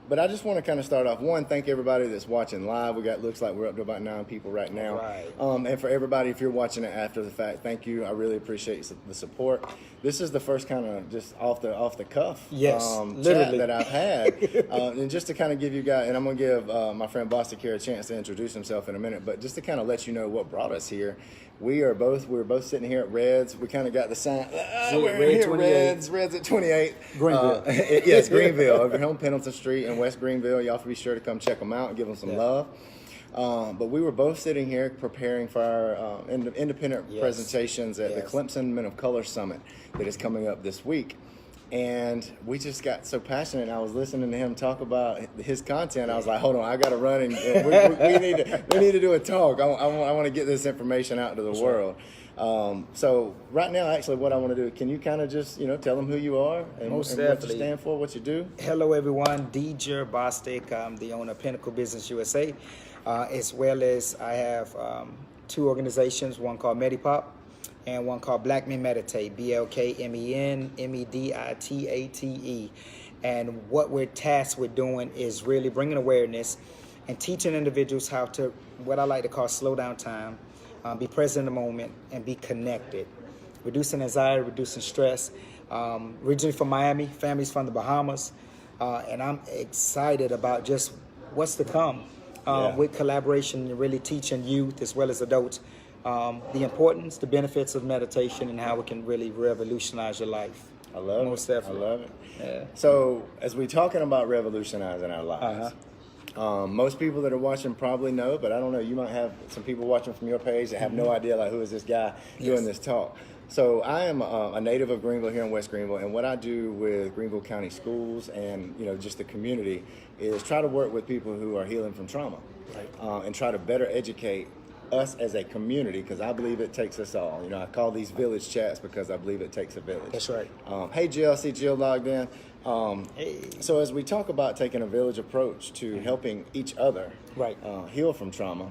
But I just want to kind of start off. One, thank everybody that's watching live. Looks like we're up to about 9 people right now. Right. And for everybody, if you're watching it after the fact, thank you. I really appreciate the support. This is the first kind of just off the cuff chat that I've had. And just to kind of give you guys, and I'm going to give my friend Bostic here a chance to introduce himself in a minute, but just to kind of let you know what brought us here. We're both sitting here at Reds. We kind of got the sign. We're here, Reds at 28. Greenville. Yes, Greenville, over here on Pendleton Street in West Greenville. Y'all be sure to come check them out and give them some love. But we were both sitting here preparing for our independent presentations at the Clemson Men of Color Summit that is coming up this week. And we just got so passionate. I was listening to him talk about his content. I was like, hold on, I got to run and we need to do a talk. I want to get this information out to the world. So right now, actually, what I want to do, can you kind of just, tell them who you are and what you stand for, what you do? Hello, everyone. DJ Bostic. I'm the owner of Pinnacle Business USA, as well as I have 2 organizations, one called Medipop and one called Black Men Meditate, BLKMEN MEDITATE. And what we're tasked with doing is really bringing awareness and teaching individuals how to, what I like to call slow down time, be present in the moment, and be connected. Reducing anxiety, reducing stress. Originally from Miami, families from the Bahamas, and I'm excited about just what's to come with collaboration and really teaching youth as well as adults the importance, the benefits of meditation, and how it can really revolutionize your life. I love Most it. definitely. I love it. Yeah. So as we're talking about revolutionizing our lives, most people that are watching probably know, but I don't know, you might have some people watching from your page that have no idea, like, who is this guy doing this talk. So I am a native of Greenville here in West Greenville, and what I do with Greenville County Schools and just the community is try to work with people who are healing from trauma, and try to better educate us as a community, because I believe it takes us all. I call these village chats because I believe it takes a village. That's right. Hey, Jill, I see Jill logged in. Hey. So as we talk about taking a village approach to helping each other heal from trauma,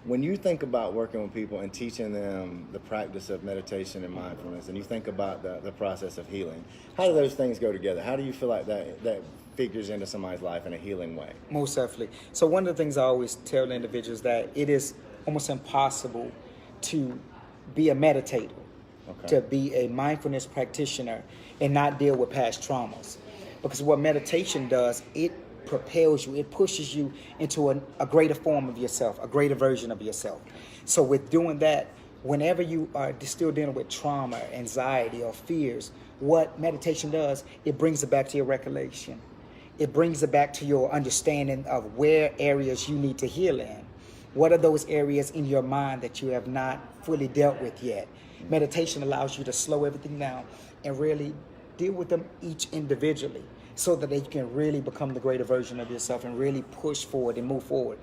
when you think about working with people and teaching them the practice of meditation and mindfulness, and you think about the process of healing, how do those things go together? How do you feel like that figures into somebody's life in a healing way? Most definitely. So one of the things I always tell individuals that it is almost impossible to be a meditator, to be a mindfulness practitioner and not deal with past traumas. Because what meditation does, it propels you, it pushes you into a greater form of yourself, a greater version of yourself. So with doing that, whenever you are still dealing with trauma, anxiety, or fears, what meditation does, it brings it back to your recollection. It brings it back to your understanding of where areas you need to heal in. What are those areas in your mind that you have not fully dealt with yet? Meditation allows you to slow everything down and really deal with them each individually, so that they can really become the greater version of yourself and really push forward and move forward.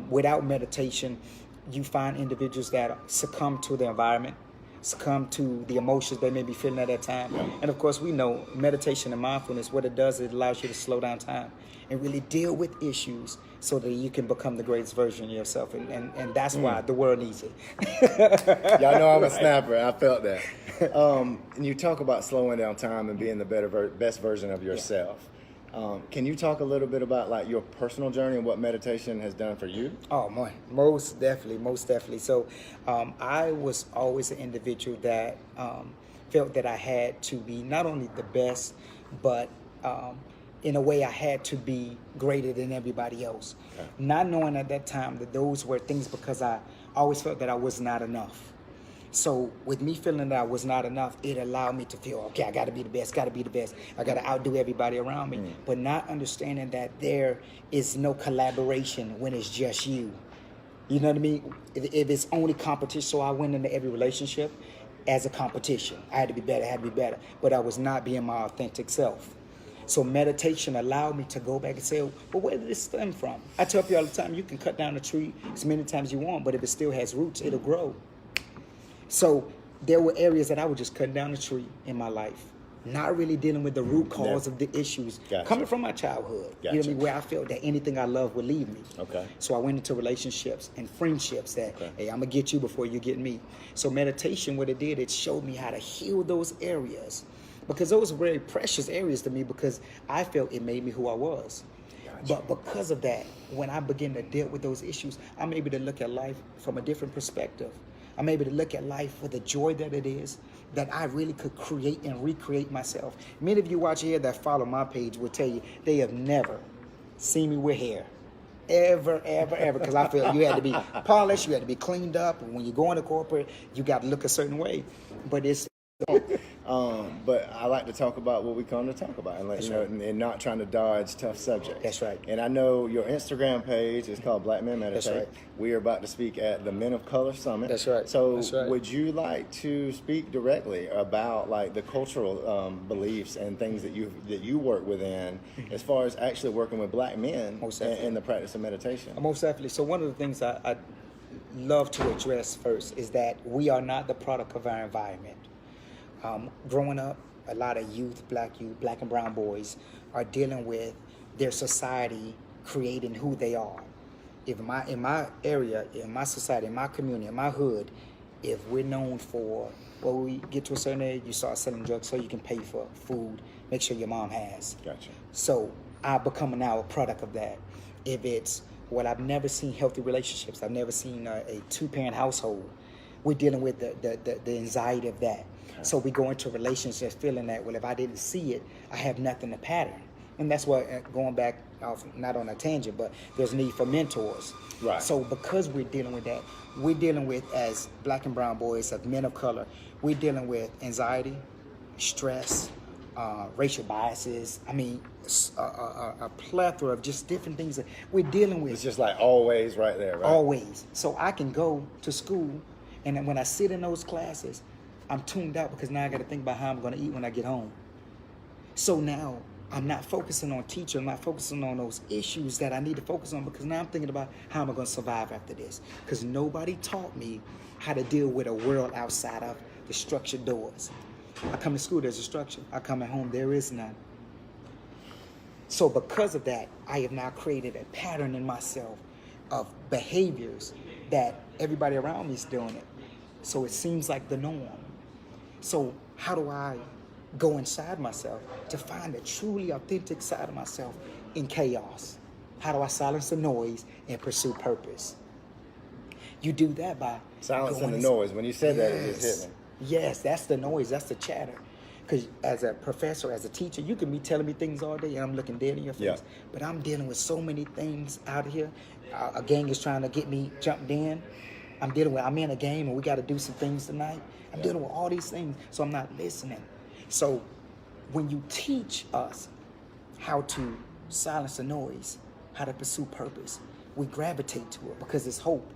Without meditation, you find individuals that succumb to the environment, succumb to the emotions they may be feeling at that time. And of course, we know meditation and mindfulness, what it does, it allows you to slow down time and really deal with issues so that you can become the greatest version of yourself. And that's why the world needs it. Y'all know I'm a snapper. I felt that. And you talk about slowing down time and being the best version of yourself. Can you talk a little bit about like your personal journey and what meditation has done for you? Oh, man, most definitely. So I was always an individual that felt that I had to be not only the best, but in a way I had to be greater than everybody else. Okay. Not knowing at that time that those were things, because I always felt that I was not enough. So with me feeling that I was not enough, it allowed me to feel, okay, I got to be the best. I got to outdo everybody around me. But not understanding that there is no collaboration when it's just you. You know what I mean? If it's only competition, so I went into every relationship as a competition. I had to be better. But I was not being my authentic self. So meditation allowed me to go back and say, well, where did this stem from? I tell people all the time, you can cut down a tree as many times as you want, but if it still has roots, it'll grow. So there were areas that I was just cutting down the tree in my life, not really dealing with the root cause of the issues coming from my childhood. You know what I mean? Where I felt that anything I loved would leave me. Okay. So I went into relationships and friendships that, hey, I'm going to get you before you get me. So meditation, what it did, it showed me how to heal those areas because those are very precious areas to me because I felt it made me who I was. Gotcha. But because of that, when I begin to deal with those issues, I'm able to look at life from a different perspective. I'm able to look at life for the joy that it is, that I really could create and recreate myself. Many of you watch here that follow my page will tell you they have never seen me with hair. Ever, because I feel you had to be polished, you had to be cleaned up. And when you go into corporate, you got to look a certain way. But it's but I like to talk about what we come to talk about, and let you know, and not trying to dodge tough subjects. That's right. And I know your Instagram page is called Black Men Meditate. That's right. We are about to speak at the Men of Color Summit. That's right. So, That's right. would you like to speak directly about like the cultural beliefs and things that you work within, as far as actually working with Black men in the practice of meditation? Most definitely. So one of the things I love to address first is that we are not the product of our environment. Growing up, a lot of black and brown boys are dealing with their society creating who they are. If in my area, in my society, in my community, in my hood, if we're known for, well, we get to a certain age, you start selling drugs so you can pay for food, make sure your mom has. Gotcha. So I become now a product of that. If it's, well, I've never seen healthy relationships, I've never seen a two-parent household, we're dealing with the anxiety of that. So we go into relationships feeling that, well, if I didn't see it, I have nothing to pattern. And that's what, going back off, not on a tangent, but there's need for mentors. Right. So because we're dealing with that, we're dealing with, as black and brown boys, as men of color, we're dealing with anxiety, stress, racial biases. I mean, a plethora of just different things that we're dealing with. It's just like always right there, right? Always. So I can go to school, and then when I sit in those classes, I'm tuned out because now I got to think about how I'm going to eat when I get home. So now I'm not focusing on teaching. I'm not focusing on those issues that I need to focus on, because now I'm thinking about how am I going to survive after this, because nobody taught me how to deal with a world outside of the structured doors. I come to school, there's a structure. I come at home, there is none. So because of that, I have now created a pattern in myself of behaviors that everybody around me is doing it. So it seems like the norm. So how do I go inside myself to find a truly authentic side of myself in chaos? How do I silence the noise and pursue purpose? You do that by silencing the noise. When you said that, it just hit me. Yes, that's the noise. That's the chatter. Because as a professor, as a teacher, you can be telling me things all day and I'm looking dead in your face. Yeah. But I'm dealing with so many things out here. A gang is trying to get me jumped in. I'm in a game and we got to do some things tonight. I'm dealing with all these things, so I'm not listening. So when you teach us how to silence the noise, how to pursue purpose, we gravitate to it because it's hope.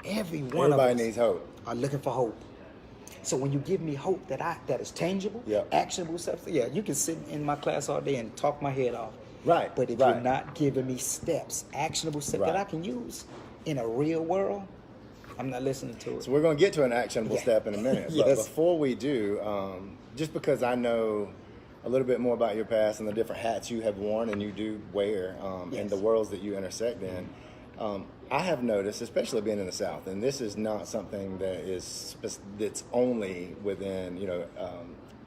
Everybody needs hope. Are looking for hope. So when you give me hope that is tangible, actionable stuff, you can sit in my class all day and talk my head off. Right. But if you're not giving me steps, actionable steps that I can use in a real world, I'm not listening to it. So we're going to get to an actionable step in a minute. But before we do, just because I know a little bit more about your past and the different hats you have worn and you do wear and the worlds that you intersect in, I have noticed, especially being in the South, and this is not something that's only within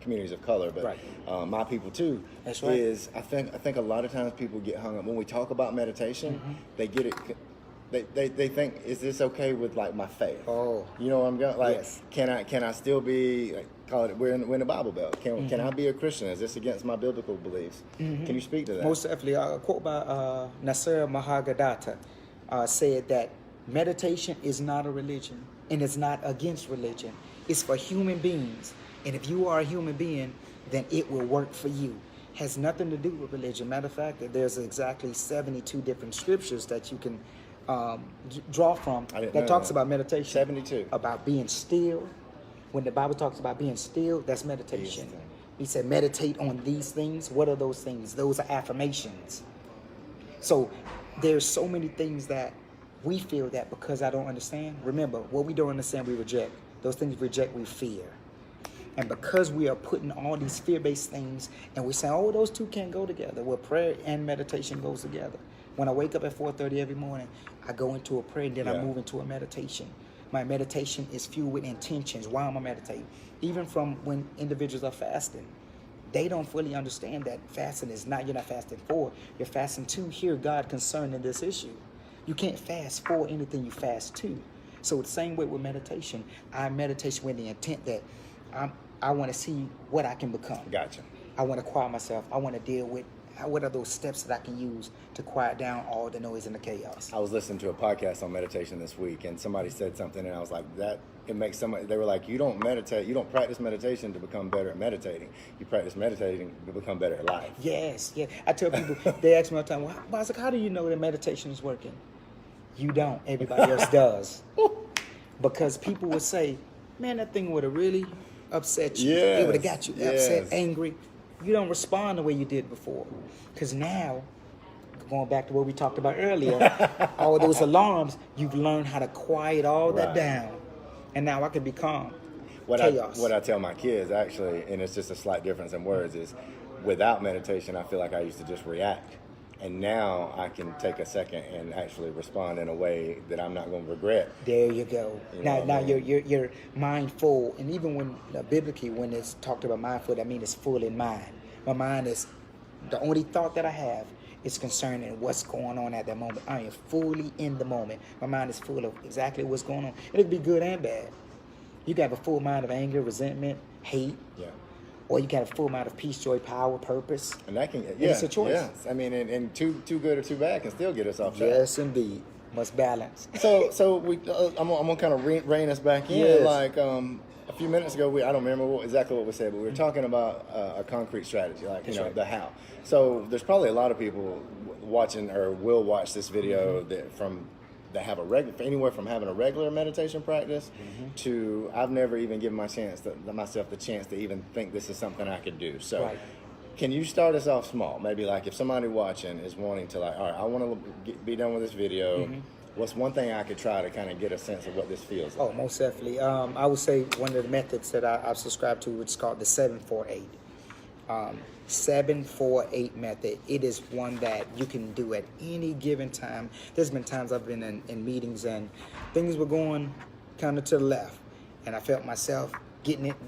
communities of color, but my people too. That's right. Is I think a lot of times people get hung up when we talk about meditation. They get it. They think, is this okay with like my faith? Oh, you know what I'm going like? Yes. Can I still be call it? We're in the Bible Belt. Can I be a Christian? Is this against my biblical beliefs? Can you speak to that? Most definitely. A quote by Nasir Mahagadatta said that meditation is not a religion and it's not against religion. It's for human beings, and if you are a human being, then it will work for you. Has nothing to do with religion. Matter of fact, there's exactly 72 different scriptures that you can draw from that talks about meditation. 72. About being still. When the Bible talks about being still, that's meditation. He said, meditate on these things. What are those things? Those are affirmations. So there's so many things that we feel that because I don't understand. Remember, what we don't understand, we reject. Those things we reject, we fear. And because we are putting all these fear-based things and we're saying, oh, those two can't go together. Well, prayer and meditation goes together. When I wake up at 4:30 every morning, I go into a prayer and then I move into a meditation. My meditation is fueled with intentions. Why am I meditating? Even from when individuals are fasting, they don't fully understand that fasting is not, you're not fasting for, you're fasting to hear God concerning this issue. You can't fast for anything, you fast to. So the same way with meditation, I meditate with the intent that I want to see what I can become. Gotcha. I want to quiet myself. I want to deal with what are those steps that I can use to quiet down all the noise and the chaos. I was listening to a podcast on meditation this week, and somebody said something, and I was like, that it makes somebody. They were like, you don't meditate, you don't practice meditation to become better at meditating. You practice meditating to become better at life. Yes, yeah. I tell people, they ask me all the time, well, Bozic, how do you know that meditation is working? You don't. Everybody else does. Because people would say, man, that thing would have really upset you. Yes, It would have got you upset, yes. angry. You don't respond the way you did before. Because now, going back to what we talked about earlier, all those alarms, you've learned how to quiet all that Right. down. And now I can be calm. What Chaos. I tell my kids, actually, and it's just a slight difference in words, is without meditation, I feel like I used to just react. And now I can take a second and actually respond in a way that I'm not going to regret. There you go. You know what Now I mean? you're mindful, and even when biblically when it's talked about mindful, that means it's full in mind. My mind is the only thought that I have is concerning what's going on at that moment. I am fully in the moment. My mind is full of exactly what's going on. It could be good and bad. You can have a full mind of anger, resentment, hate, Yeah. or you can have a full mind of peace, joy, power, purpose. And that can, It's a choice. Yes. I mean, and too good or too bad can still get us off track. Yes, indeed. Must balance. So we, I'm gonna kind of rein us back in. Yes. Like a few minutes ago, I don't remember exactly what we said, but we were talking about a concrete strategy, like That's right. the how. So there's probably a lot of people watching or will watch this video Mm-hmm. that have anywhere from having a regular meditation practice Mm-hmm. to I've never even given myself the chance to even think this is something I could do. So. Right. Can you start us off small? Maybe like if somebody watching is wanting to all right, I want to be done with this video. Mm-hmm. What's one thing I could try to kind of get a sense of what this feels like? Oh, most definitely. I would say one of the methods that I've subscribed to, which is called the 748. 748 method. It is one that you can do at any given time. There's been times I've been in meetings and things were going kind of to the left, and I felt myself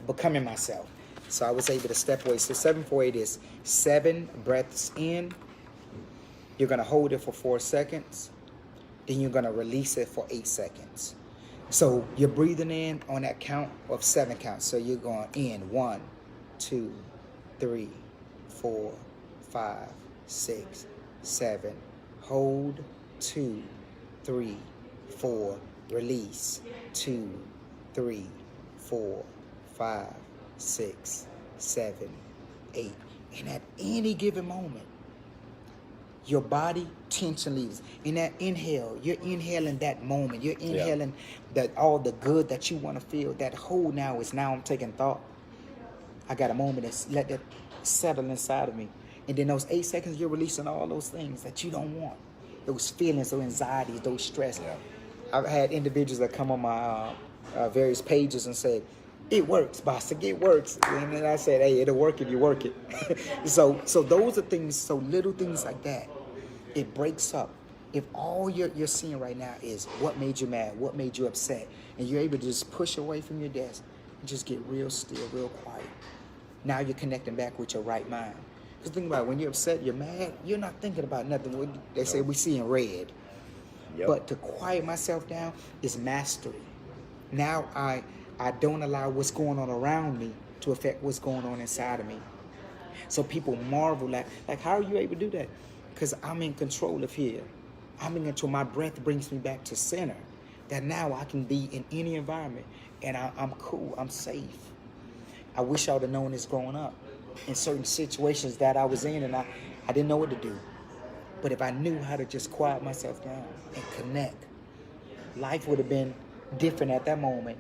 becoming myself. So I was able to step away. So 748 is 7 breaths in. You're going to hold it for 4 seconds. Then you're going to release it for 8 seconds. So you're breathing in on that count of 7 counts. So you're going in 1, 2, 3, 4, 5, 6, 7. Hold 2, 3, 4. Release 2, 3, 4, 5, 6, 7, 8. And at any given moment, your body tension leaves. In that inhale, you're inhaling that moment. You're inhaling that all the good that you want to feel. That whole now I'm taking thought. I got a moment to let that settle inside of me. And then those 8 seconds, you're releasing all those things that you don't want. Those feelings, those anxieties, those stress. Yeah. I've had individuals that come on my various pages and say, it works, Bozic, it works. And then I said, hey, it'll work if you work it. So those are things, so little things like that. It breaks up. If all you're seeing right now is what made you mad, what made you upset, and you're able to just push away from your desk and just get real still, real quiet. Now you're connecting back with your right mind. Because think about it, when you're upset, you're mad, you're not thinking about nothing. They say we see in red. Yep. But to quiet myself down is mastery. Now I don't allow what's going on around me to affect what's going on inside of me. So people marvel like how are you able to do that? Because I'm in control of here. I'm in control. My breath brings me back to center. That now I can be in any environment and I'm cool. I'm safe. I wish I would have known this growing up in certain situations that I was in and I didn't know what to do. But if I knew how to just quiet myself down and connect, life would have been different at that moment.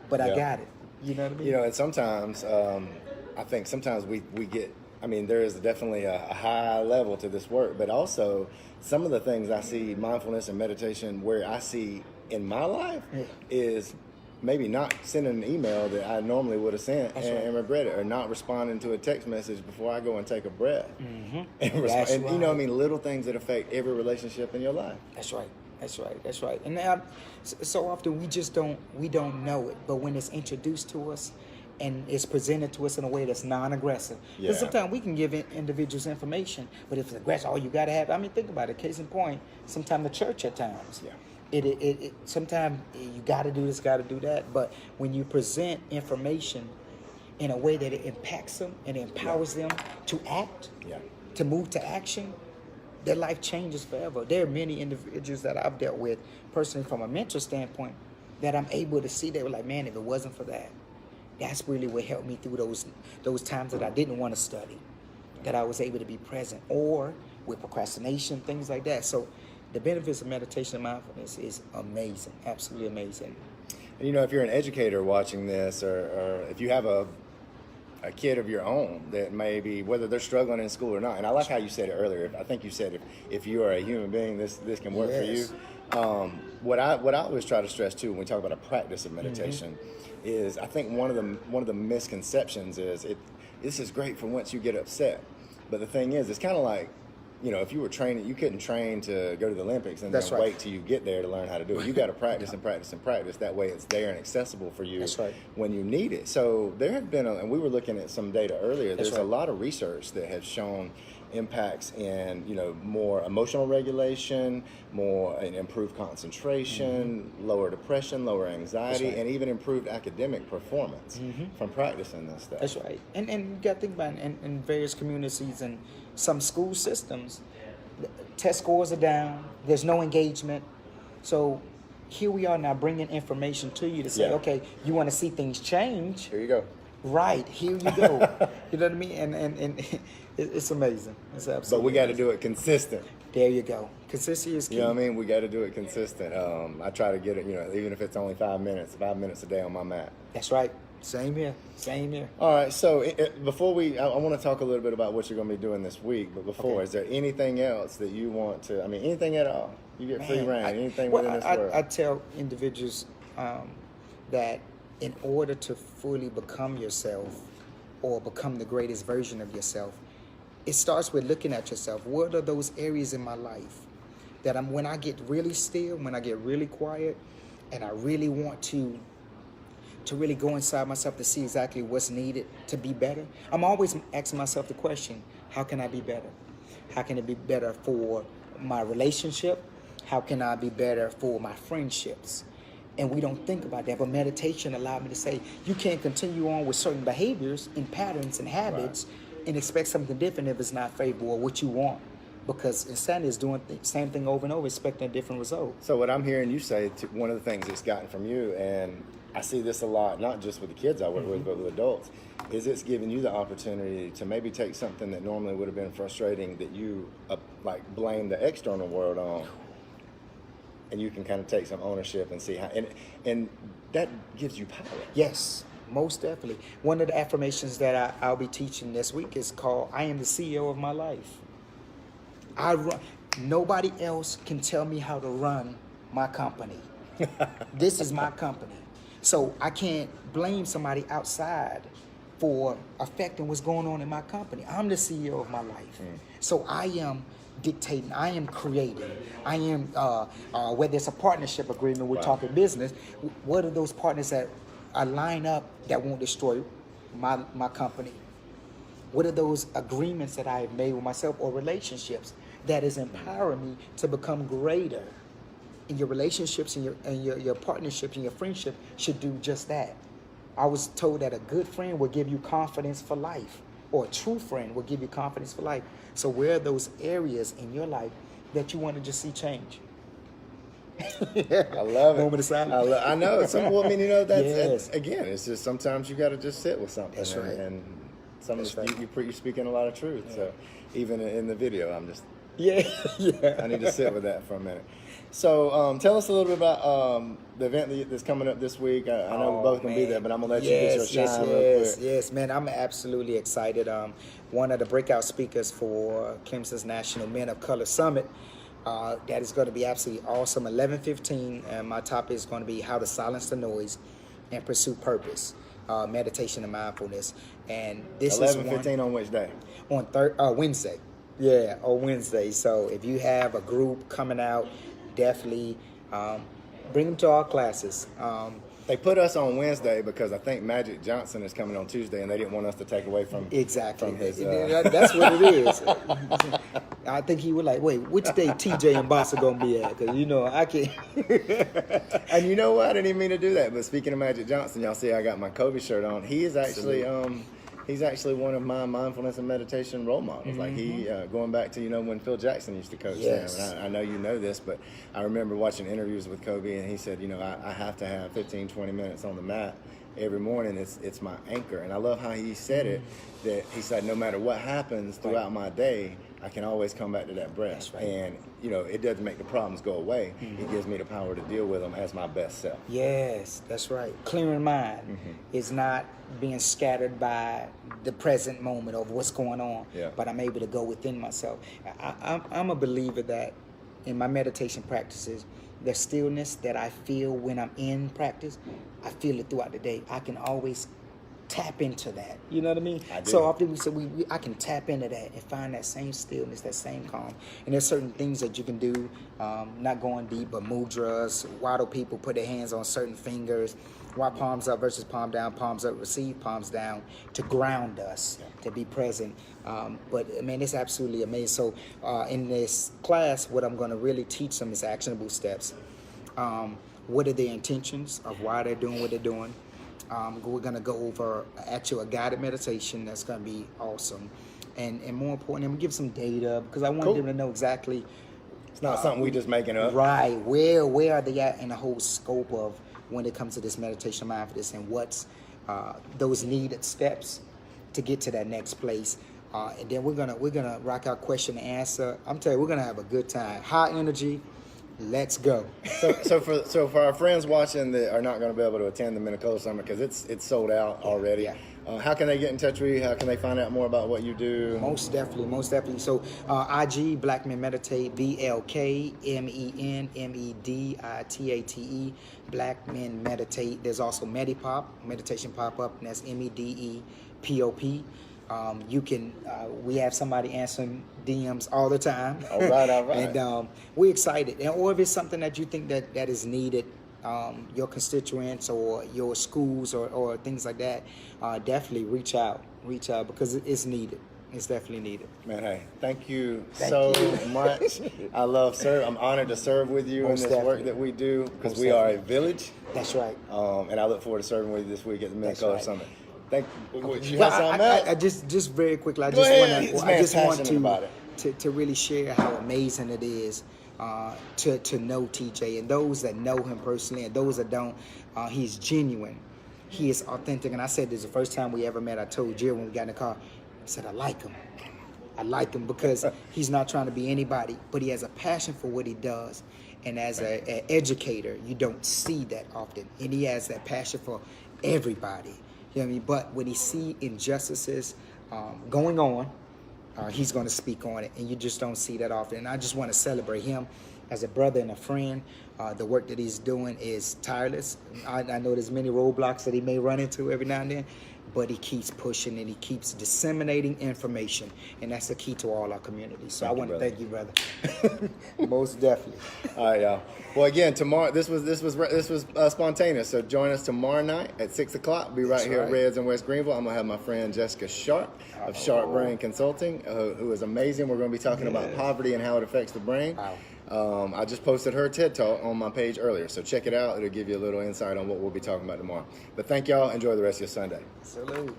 But I got it. You know what I mean? You know, and sometimes I think sometimes we get. I mean, there is definitely a high level to this work, but also some of the things I see mindfulness and meditation where I see in my life is maybe not sending an email that I normally would have sent and regret it, or not responding to a text message before I go and take a breath. Mm-hmm. And, That's and you know, right. I mean, little things that affect every relationship in your life. That's right. That's right. That's right. And now, so often we don't know it, but when it's introduced to us and it's presented to us in a way that's non-aggressive, because sometimes we can give individuals information, but if it's aggressive, oh, you got to have. I mean, think about it. Case in point, sometimes the church at times. Yeah. It sometimes you got to do this, got to do that, but when you present information in a way that it impacts them and empowers them to act, to move to action, their life changes forever. There are many individuals that I've dealt with personally from a mentor standpoint that I'm able to see. They were like, man, if it wasn't for that, that's really what helped me through those times that I didn't want to study, that I was able to be present, or with procrastination, things like that. So the benefits of meditation and mindfulness is amazing, absolutely amazing. And you know, if you're an educator watching this, or if you have a kid of your own that maybe, whether they're struggling in school or not, and I like how you said it earlier. I think you said if you are a human being, this can work for you. What I always try to stress too when we talk about a practice of meditation is, I think one of the misconceptions is this is great for once you get upset, but the thing is, it's kind of like, you know, if you were training, you couldn't train to go to the Olympics and then wait till you get there to learn how to do it. You got to practice and practice and practice. That way it's there and accessible for you when you need it. So there have been, and we were looking at some data earlier, there's a lot of research that has shown impacts in, you know, more emotional regulation, more improved concentration, lower depression, lower anxiety, and even improved academic performance from practicing this stuff. That's right. And you got to think about it, in various communities and some school systems, test scores are down, there's no engagement. So here we are now bringing information to you to say, okay, you want to see things change. Here you go. Right, here you go. You know what I mean? And it's amazing. It's absolutely But we got to amazing. do it consistent. There you go. Consistency is key. You know what I mean? We got to do it consistent. I try to get it, you know, even if it's only 5 minutes a day on my mat. That's right. Same here. Same here. All right. So before I want to talk a little bit about what you're going to be doing this week. But before, is there anything else that you want to, I mean, anything at all? You get free reign. Anything within this world. I tell individuals that in order to fully become yourself or become the greatest version of yourself, it starts with looking at yourself. What are those areas in my life that when I get really still, when I get really quiet, and I really want to really go inside myself to see exactly what's needed to be better? I'm always asking myself the question, how can I be better? How can it be better for my relationship? How can I be better for my friendships? And we don't think about that. But meditation allowed me to say, you can't continue on with certain behaviors and patterns and habits and expect something different if it's not favorable or what you want. Because insanity is doing the same thing over and over, expecting a different result. So what I'm hearing you say, one of the things it's gotten from you, and I see this a lot, not just with the kids I work with, but with adults, is it's giving you the opportunity to maybe take something that normally would have been frustrating that you like blame the external world on, and you can kind of take some ownership and see how, and that gives you power. Yes, most definitely. One of the affirmations that I'll be teaching this week is called, I am the CEO of my life. Nobody else can tell me how to run my company. This is my company. So I can't blame somebody outside for affecting what's going on in my company. I'm the CEO of my life. So I am dictating, I am creating, I am, whether it's a partnership agreement, we're talking business, what are those partners that line up that won't destroy my company? What are those agreements that I have made with myself, or relationships that is empowering me to become greater? And your relationships and your partnerships and your friendship should do just that. I was told that a good friend will give you confidence for life, or a true friend will give you confidence for life. So where are those areas in your life that you want to just see change? I love it. Moment of silence. I know. Well, I mean, you know, that's again, it's just sometimes you got to just sit with something. That's right. And some of you're speaking a lot of truth. Yeah. So even in the video, I'm just I need to sit with that for a minute. So tell us a little bit about the event that's coming up this week. I know we're both going to be there, but I'm going to let you get your shine real quick. Yes, man. I'm absolutely excited. One of the breakout speakers for Clemson's National Men of Color Summit. That is going to be absolutely awesome. 11:15, and my topic is going to be how to silence the noise and pursue purpose, meditation and mindfulness. And this 11:15 on which day? On Wednesday. Yeah, on Wednesday. So if you have a group coming out, definitely bring them to our classes. They put us on Wednesday because I think Magic Johnson is coming on Tuesday, and they didn't want us to take away from Exactly. from his. That's what it is. I think he was like, wait, which day TJ and Boss are gonna be at? Because I can't. And you know what? I didn't even mean to do that. But speaking of Magic Johnson, y'all see I got my Kobe shirt on. He is actually he's actually one of my mindfulness and meditation role models. Like he going back to when Phil Jackson used to coach them. And I know you know this, but I remember watching interviews with Kobe, and he said, I have to have 15, 20 minutes on the mat every morning. It's my anchor. And I love how he said it, that he said no matter what happens throughout my day, I can always come back to that breath. That's right. And it doesn't make the problems go away. It gives me the power to deal with them as my best self. Yes, that's right. Clearing mind is not being scattered by the present moment of what's going on, but I'm able to go within myself. I'm a believer that in my meditation practices, the stillness that I feel when I'm in practice, I feel it throughout the day. I can always tap into that. You know what I mean? I do. So often we say I can tap into that and find that same stillness, that same calm. And there's certain things that you can do, not going deep, but mudras. Why do people put their hands on certain fingers? Why palms up versus palm down, palms up, receive, palms down, to ground us, to be present. But I mean, it's absolutely amazing. So in this class, what I'm going to really teach them is actionable steps. What are their intentions of why they're doing what they're doing? We're going to go over a guided meditation that's going to be awesome. And more important, I'm going to give some data because I want them to know exactly. It's not something we just making up. Right. Where are they at in the whole scope of when it comes to this meditation mindfulness, and what's those needed steps to get to that next place. And then we're gonna rock out question and answer. I'm telling you, we're gonna have a good time. High energy. Let's go. So for our friends watching that are not going to be able to attend the Minnecola Summit because it's sold out already. Yeah. How can they get in touch with you? How can they find out more about what you do? Most definitely. So IG Black Men Meditate, BLKMENMEDITATE, Black Men Meditate. There's also Medipop, meditation pop up, and that's MEDEPOP. You can, we have somebody answering DMs all the time. All right. And we're excited. Or if it's something that you think that is needed, your constituents or your schools or things like that, definitely reach out because it's needed. It's definitely needed. Man, hey, thank you so much. I love serve. I'm honored to serve with you in this work that we do because we are a village. That's right. And I look forward to serving with you this week at the Minnecola Summit. Thank you. You Well, have something else? I just very quickly, I Go ahead. just want about it. to really share how amazing it is to know TJ, and those that know him personally and those that don't, he's genuine. He is authentic. And I said this the first time we ever met. I told Jill when we got in the car, I said, I like him. I like him because he's not trying to be anybody, but he has a passion for what he does. And as an educator, you don't see that often. And he has that passion for everybody. You know what I mean? But when he see injustices going on, he's going to speak on it, and you just don't see that often. And I just want to celebrate him as a brother and a friend. The work that he's doing is tireless. I know there's many roadblocks that he may run into every now and then, but he keeps pushing and he keeps disseminating information, and that's the key to all our communities. So I want to thank you, brother. Most definitely. All right, y'all. Well, again, tomorrow this was spontaneous. So join us tomorrow night at 6 o'clock. We'll be right here at Reds in West Greenville. I'm gonna have my friend Jessica Sharp of Sharp Brain Consulting, who is amazing. We're gonna be talking about poverty and how it affects the brain. Wow. I just posted her TED Talk on my page earlier, so check it out. It'll give you a little insight on what we'll be talking about tomorrow. But thank y'all. Enjoy the rest of your Sunday. Salute.